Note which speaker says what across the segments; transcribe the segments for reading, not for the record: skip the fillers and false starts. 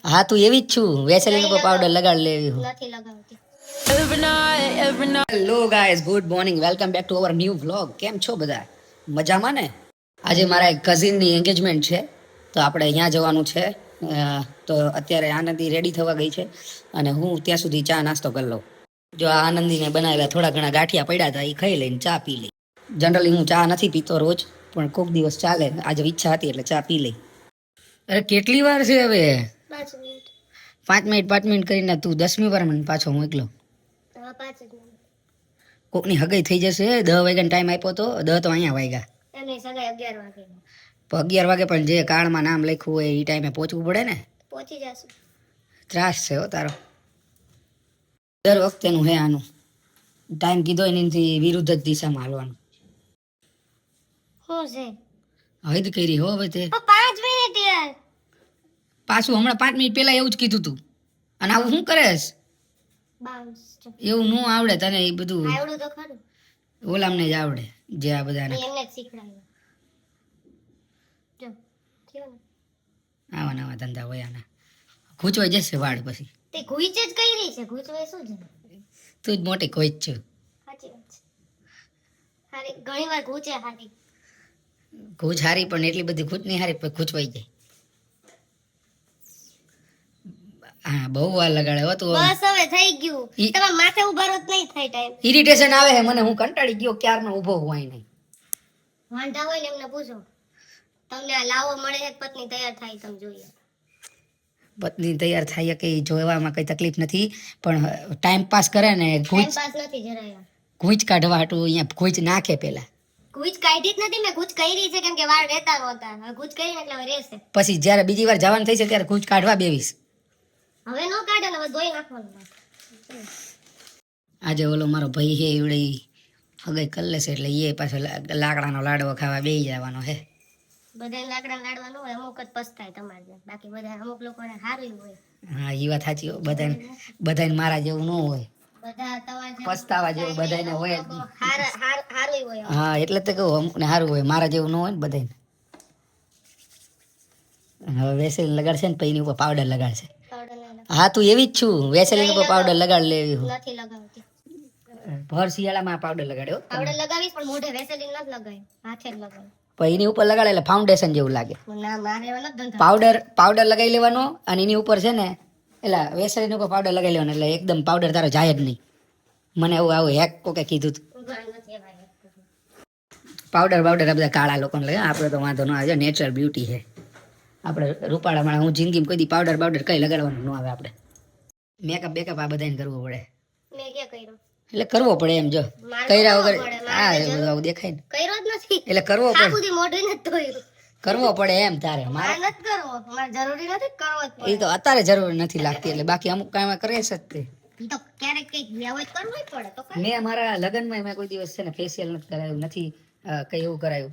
Speaker 1: હા તું એવી જ છું વેસલીન ઉપર પાવડર લગાડ લેવી હું
Speaker 2: નથી લગાવતી.
Speaker 1: Hello guys good morning welcome back to our new vlog કેમ છો બધા મજામાં ને આજે મારા એક કઝિનની એન્ગેજમેન્ટ છે તો આપણે અહીંયા જવાનું છે તો અત્યારે આનંદી રેડી થવા ગઈ છે અને હું ત્યાં સુધી ચા નાસ્તો કરી લઉં જો આ આનંદીને બનાવેલા થોડા ઘણા ગાંઠિયા પડ્યા હતા એ ખાઈ લઈને ચા પી લઈ જનરલી હું ચા નથી પીતો રોજ પણ કોઈક દિવસ ચાલે આજે ઈચ્છા હતી એટલે ચા પી લઈ અરે કેટલી વાર છે હવે
Speaker 2: 5 મિનિટ.
Speaker 1: 5 મિનિટ કરીને તું 10મી વાર મને પાછો મોકલો
Speaker 2: હા 5 જ મિનિટ.
Speaker 1: કોકની હગાઈ થઈ જશે 10 વાગ્યાનો ટાઈમ આપ્યો તો 10 તો અહીંયા વાગ્યા
Speaker 2: એમની સગાઈ 11 વાગે.
Speaker 1: તો 11 વાગે પણ જે કાર્ડમાં નામ લખ્યું હોય એ ટાઈમે પહોંચવું પડે ને
Speaker 2: પહોંચી જશું.
Speaker 1: ત્રાસ છે હો તારો દર વખતેનું હે આનું ટાઈમ કીધો એનાથી વિરુદ્ધ જ દિશામાં હાલવાનું
Speaker 2: શું છે?
Speaker 1: હદ કરી હો હવે તે
Speaker 2: 5 મિનિટ યાર.
Speaker 1: પાછું હમણાં 5 મિનિટ પહેલા એવું જ કીધું તું અને આવું શું કરેશ
Speaker 2: બાઉન્સ.
Speaker 1: એવું ન આવડે તને એ બધું
Speaker 2: આવડું તો ખરું.
Speaker 1: ઓલામને જ આવડે જે આ બધાને
Speaker 2: એમને જ શીખડાયું. જો થયો ને.
Speaker 1: આવા નવા ધંધા હોય આના ખૂંચવાઈ જશે વાળ પછી
Speaker 2: તે ઘૂંચ જ કરી છે. ઘૂંચવાય શું છે?
Speaker 1: તું જ મોટી કોઈ જ છું
Speaker 2: સાચી વાત છે. હારી ઘણી વાર ઘૂંચે હારી.
Speaker 1: ખૂંચ હારી પણ એટલી બધી ખૂંચ નહીં હારી પણ ખૂંચવાઈ જાય હા બહુ વાર લગાડે હો તું
Speaker 2: બસ હવે થઈ ગયું.
Speaker 1: ઈ-
Speaker 2: તમારા માથે ઉભારો જ નહીં થાય ટાઈમ.
Speaker 1: ઇરિટેશન આવે છે મને હું કંટાળી ગયો ક્યારનો ઊભો હોય નહીં
Speaker 2: વાંધા હોય ને એમને પૂછો. તમને આ લાવો મળે છે પત્ની તૈયાર થાય તમે જોઈએ.
Speaker 1: પત્ની તૈયાર થાય કે ઈ જોવામાં કઈ તકલીફ નથી પણ ટાઈમ પાસ કરે ને
Speaker 2: ટાઈમ
Speaker 1: ઘૂંચ
Speaker 2: પાસ નથી જરાય.
Speaker 1: ઘૂંચ કાઢવા હાટું અહીંયા ઘૂંચ નાખે પેલા
Speaker 2: ઘૂંચ કાઢી જ નથી. મેં ઘૂંચ કરી છે કેમ કે વાળ રહેતા નહોતા. હવે ઘૂંચ કરીને એટલે હવે રહેશે.
Speaker 1: પછી જ્યારે બીજી વાર જવાનું થઈ છે ત્યારે ઘૂંચ કાઢવા બેવીશ
Speaker 2: હવે નો કાઢે ને હવે ધોઈ નાખવાનું.
Speaker 1: આજે ઓલો મારો ભાઈ હે એવડે હગાઈ કરી લેશે એટલે એ પાછો લાકડાનો લાડવો ખાવા બેસી જવાનો હે
Speaker 2: બધાને લાકડા લાડવાનું હોય. અમુક જ પસ્તાય તમારે જેમ. બાકી બધા અમુક લોકોને સારું હોય.
Speaker 1: હા એ વાત સાચી હો બધાને બધાને મારા જેવું ન હોય
Speaker 2: બધા તમારે જેમ
Speaker 1: પસ્તાવા જેવું બધાને હોય જ નહીં.
Speaker 2: સારું હોય.
Speaker 1: હા એટલે તો કહું અમુકને સારું હોય મારા જેવું ન હોય ને બધાને હવે વેસલીન લગાડશે ને પછી એની ઉપર પાવડર લગાડશે
Speaker 2: પાવડર ના
Speaker 1: હા તું એવી જ છું વેસલીન ઉપર પાવડર લગાડ લેવી હું
Speaker 2: નથી લગાવતી.
Speaker 1: ભર શિયાળામાં પાવડર લગાડ્યો
Speaker 2: પાવડર લગાવીશ પણ મોઢે વેસલીન નથી લગાવી. હાથે જ લગાવી.
Speaker 1: પછી એની ઉપર લગાડે એટલે ફાઉન્ડેશન જેવું લાગે
Speaker 2: ના મારે એવા નથી ધંધા.
Speaker 1: પાવડર લગાવી લેવાનો અને એની ઉપર છે ને એટલે વેસલીન ઉપર પાવડર લગાવી લેવાનો એટલે એકદમ પાવડર તારો જાય જ નહીં મને એવું આવું હેક કોકે કીધું હતું
Speaker 2: ઉઘાડ નથી એવા એક.
Speaker 1: પાવડર આ બધા કાળા લોકોને લગે આપણે તો વાંધો ન આવે નેચરલ બ્યુટી છે આપણે રૂપાળામાં હું જિંદગીમાં કોઈ દી પાવડર કઈ લગાડવાનું ન આવે આપણે મેકઅપ આ બધાને કરવું પડે
Speaker 2: મેં ક્યાં કર્યો?
Speaker 1: એટલે કરવો પડે એમ જો
Speaker 2: મારે
Speaker 1: કર્યા
Speaker 2: કરવો
Speaker 1: વગર
Speaker 2: પડે, મારે
Speaker 1: હા
Speaker 2: જરૂર.
Speaker 1: બધું આવું દેખાય ને
Speaker 2: કર્યો જ નથી.
Speaker 1: એટલે કરવો પડે
Speaker 2: આખું મોઢું નથી ધોયું.
Speaker 1: કરવો પડે એમ તારે
Speaker 2: મારે
Speaker 1: મારે
Speaker 2: નથી કરવો. મારે જરૂરી નથી કરવો જ
Speaker 1: એ
Speaker 2: પડે.
Speaker 1: તો અત્યારે જરૂર નથી લાગતી એટલે બાકી અમુક કામ કરે છે જ તે
Speaker 2: ઈ તો ક્યારેક કઈક વ્યવ જ કરવું જ પડે તો કરે.
Speaker 1: મેં મારા લગ્નમાં મેં કોઈ દિવસ છે ને ફેશિયલ નથી કરાયું નથી કઈ એવું કરાયું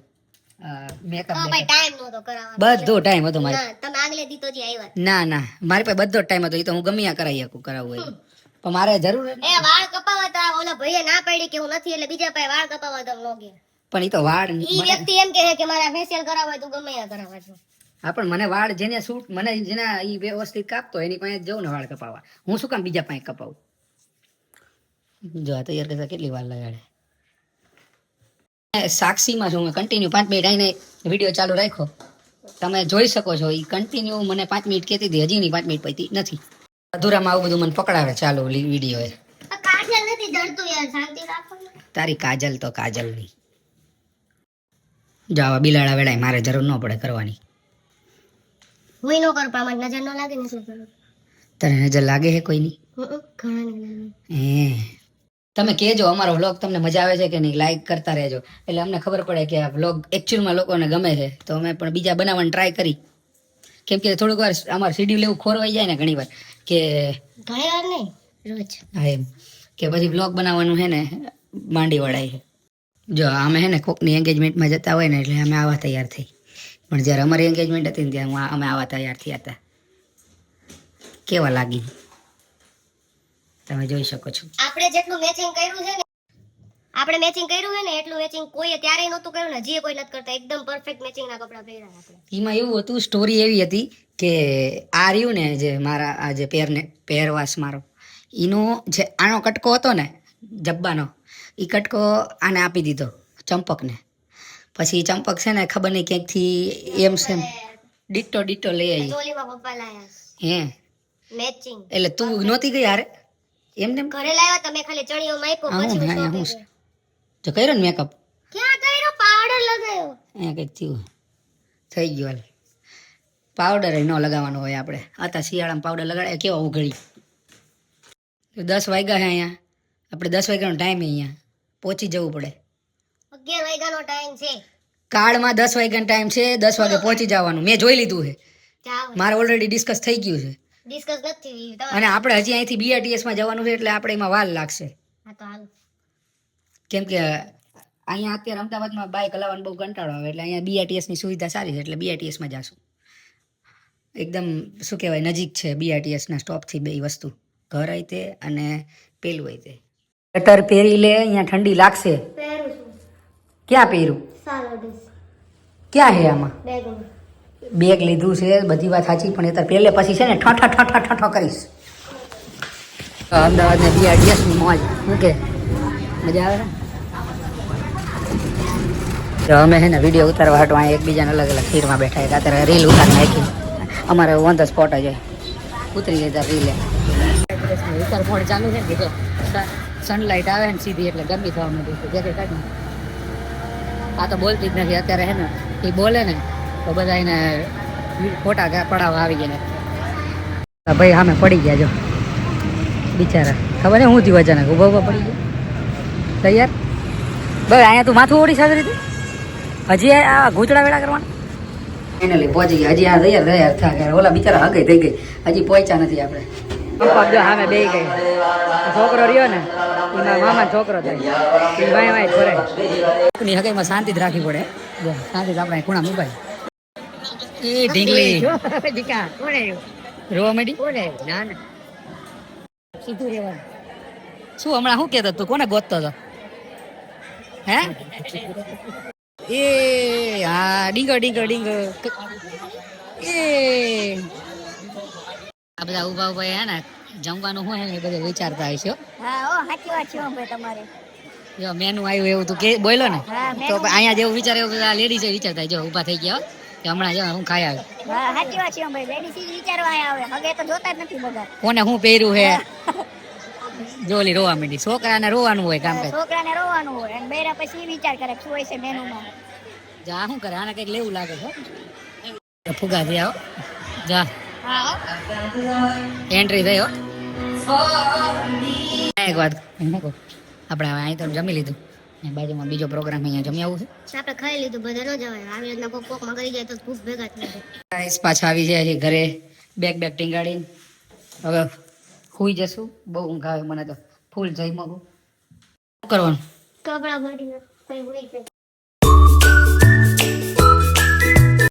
Speaker 1: મેકઅપ
Speaker 2: તો ભાઈ ટાઈમ નહોતો કરાવવાનો.
Speaker 1: બધો ટાઈમ હતો મારે
Speaker 2: ના તમે આગલે દી તો જ આવ્યા.
Speaker 1: ના મારી પાસે બધો ટાઈમ હતો એ તો હું ગમે ત્યાં કરાવી શકું કરાવવું હોય તો. પણ મારે જરૂર જ
Speaker 2: એ વાળ કપાવવા તા ઓલા ભાઈએ ના પાડી કે હું નથી એટલે બીજા પાસે વાળ કપાવવા તો નો ગયા.
Speaker 1: પણ એ તો વાળ
Speaker 2: ઈ વ્યક્તિ એમ કહે કે મારા ફેશિયલ કરાવવા હોય તો ગમે ત્યાં કરાવવા છો.
Speaker 1: હા પણ મને વાળ જેને સૂટ મને જેના એ વ્યવસ્થિત કાપતો એની પાસે જ જવું ને વાળ કપાવવા હું શું કામ બીજા પાસે કપાવું જો આ તૈયાર કરતા કેટલી વાર લગાડે સાક્ષીમાં છું કન્ટિન્યુ 5 મિનિટ આવીને વિડીયો ચાલુ રાખ્યો તમે જોઈ શકો છો એ કન્ટિન્યુ મને 5 મિનિટ કહેતી હતી હજી ની 5 મિનિટ પતી નથી અધૂરામાં આવું બધું મને પકડાવે ચાલુ વિડીયો એ
Speaker 2: આ કાજલ નથી જડતું યાર શાંતિ રાખો ને.
Speaker 1: તારી કાજલ તો કાજલ નહીં જો આવા બિલાડા વેડાય મારે જરૂર ન પડે કરવાની
Speaker 2: હું નો કર પામાં નજર નો લાગે ને એટલે કરું.
Speaker 1: તને નજર લાગે છે કોઈની
Speaker 2: ઘણા ને લાગે.
Speaker 1: તમે કહેજો અમારો વ્લોગ તમને મજા આવે છે કે નહીં લાઈક કરતા રહેજો એટલે અમને ખબર પડે કે આ વ્લોગ એકચ્યુઅલમાં લોકોને ગમે છે તો અમે પણ બીજા બનાવવાની ટ્રાય કરી કેમ કે થોડીક વાર અમારું શેડ્યુલ એવું ખોરવાઈ જાય ને ઘણી વાર કે
Speaker 2: ઘણી વાર નહીં રોજ.
Speaker 1: હા એમ કે પછી વ્લોગ બનાવવાનું છે ને માંડી વળાય છે જો અમે છે ને કોકની એન્ગેજમેન્ટમાં જતા હોય ને એટલે અમે આવા તૈયાર થઈ પણ જ્યારે અમારી એન્ગેજમેન્ટ હતી ને ત્યાં અમે આવા તૈયાર થયા હતા કેવા લાગી તમે જોઈ શકો છો
Speaker 2: આપણે જેટલું મેચિંગ કર્યું છે ને આપણે મેચિંગ કર્યું હોય ને એટલું મેચિંગ કોઈએ ત્યારે નહોતું કર્યું ને, હજી કોઈ નથી કરતા. એકદમ પરફેક્ટ મેચિંગ ના કપડા પહેર્યા આપણે.
Speaker 1: એમાં એવું હતું, સ્ટોરી એવી હતી કે આ રહ્યું ને જે મારા આ જે પહેરવાશ મારો, એનો જે આનો કટકો હતો ને જબ્બાનો, એ કટકો આને આપી દીધો ચંપકને. પછી ચંપક છે ને ખબર નહીં ક્યાંકથી એમ સેમ ડીટો લઈ આવી.
Speaker 2: ચોલીમાં પપ્પા લાયા
Speaker 1: હે
Speaker 2: મેચિંગ.
Speaker 1: એટલે તું નહોતી ગઈ હારે એમને?
Speaker 2: ઘરે લાવ્યા તમે ખાલી ચણિયો માપ્યો
Speaker 1: હા,
Speaker 2: પછી
Speaker 1: હું
Speaker 2: હું
Speaker 1: હું
Speaker 2: શોપે
Speaker 1: જો કર્યો ને મેકઅપ
Speaker 2: ક્યાં કર્યો? પાવડર લગાવ્યો.
Speaker 1: અહીંયા કંઈક થયું થઈ ગયું. હાલ પાવડર ન લગાવવાનો હોય આપણે. આતા શિયાળામાં પાવડર લગાડે કેવા ઉઘડી. 10 વાગ્યા છે અહીંયા, આપણે 10 વાગ્યાનો ટાઈમ અહીંયા પહોંચી જવું પડે.
Speaker 2: 11 વાગ્યાનો ટાઈમ છે.
Speaker 1: કાર્ડમાં 10 વાગ્યાનો ટાઈમ છે, 10 વાગે પહોંચી જવાનું. મેં જોઈ લીધું છે,
Speaker 2: જાઓ.
Speaker 1: મારે ઓલરેડી ડિસ્કસ થઈ ગયું છે.
Speaker 2: ડિસ્કસ નથી થયું.
Speaker 1: અને આપણે હજી અહીંથી BRTS માં જવાનું છે, એટલે આપણે એમાં વાર લાગશે.
Speaker 2: હા તો હાલ.
Speaker 1: કેમ કે અહીંયા અત્યારે અમદાવાદમાં બાઇક હલાવવાનો બહુ કંટાળો આવે, એટલે અહીંયા BRTS ની સુવિધા સારી છે, એટલે BRTS માં જાશું. એકદમ શું કહેવાય નજીક છે BRTS ના સ્ટોપથી બે વસ્તુ, ઘર હોય તે અને પેલું હોય તે. સ્વેટર પહેરી લે, અહીંયા ઠંડી લાગશે.
Speaker 2: પહેરું છું.
Speaker 1: ક્યાં પહેરું?
Speaker 2: સાલો ડીસ
Speaker 1: ક્યાં છે આમાં?
Speaker 2: બેગમાં.
Speaker 1: બેગ લીધું છે, બધી વાત સાચી, પણ અત્યારે પહેલે પછી છે ને ઠઠ કરીશ. અમદાવાદ ને BRTS ની મોજ શું કે મજા આવે ને? તો અમે છે ને વિડીયો ઉતારવા હાટું અહીંયા એકબીજાને અલગ અલગ સીટમાં બેઠા હતા. અત્યારે રીલ ઉતારી નાખી અમારે ઓન ધ સ્પોટ જ ઉતરી ગયા રીલે. ઉતાર ફોડ ચાલુ છે ને, સનલાઇટ આવે ને સીધી એટલે ગરમી થવા માંડી છે. આ તો બોલતી જ નથી અત્યારે, છે ને એ બોલે ને તો બધા એને ફોટા પડાવવા આવી ગયા. ભાઈ સામે પડી ગયા જો બિચારા, ખબર ને હું થયું અચાનક ઉભા પડી ગયા. તૈયાર ભાઈ અહીંયા તું માથું ઓડી સારી રીતે હજી આ ઘૂંચડા વેળા કરવાના. ફાઇનલી પહોંચી ગયા. હજી આ તૈયાર થયા ગયા. ઓલા બિચારા હગઈ થઈ ગઈ, હજી પહોંચ્યા નથી આપણે. જો સામે બે ગઈ. છોકરો રહ્યો ને એમાં મામા છોકરો થાય એ વાય ફરે. ની હગાઈમાં શાંતિ જ રાખવી પડે. જો શાંતિ આપણે ખૂણા મુકાય. એ ઢીંગલી રોવા માંડી. ના ના સીધું રહેવાનું. શું હમણાં શું કહેતો તું? કોને ગોતતો હતો? હે એ હા ડીંગો એ આ બધા ઉભા હે ને જમવાનું હોય ને એ બધું વિચારતા હશે.
Speaker 2: હા ઓ સાચી વાત છે ભાઈ તમારે.
Speaker 1: જો મેનુ આવ્યું એવું તું કે બોલ્યો ને, તો અહીંયા જેવું વિચારે એવું બધા લેડીઝ વિચારતા. જો ઊભા થઈ ગયા કે હમણાં જો હું ખાઈ આવ્યો.
Speaker 2: હા સાચી વાત છે ભાઈ, લેડીઝ વિચારવા આવે, હગે તો જોતા જ નથી બધા.
Speaker 1: કોને હું પહેર્યું હે જોલી રોવા માંડી. છોકરાને રોવાનું હોય કામ કરે,
Speaker 2: છોકરાને રોવાનું હોય અને બેરા પછી વિચાર કરે શું હોય છે મેનુમાં.
Speaker 1: જા શું કરે, આને કંઈક લેવું લાગે છે. ફુગા થી આવો જા.
Speaker 2: હા
Speaker 1: એન્ટ્રી થયો. એક વાત આપણે હવે અહીં તો જમી લીધું ને, બાજુમાં બીજો પ્રોગ્રામ અહીંયા જમી આવું છે.
Speaker 2: આપણે ખાઈ લીધું, બધા ન જવાય. આવી રીતના કોક માં કરી જાય તો ભૂખ ભેગા થઈ જાય.
Speaker 1: ગાઈસ પાછા આવી જાય છે ઘરે, બેગ ટીંગાડીને. હવે હુઈ જશું. બહુ ઊંઘ આવે મને તો, ફૂલ જઈ મગું. શું કરવાનું?
Speaker 2: કપડા ભરીને કઈ હોય છે.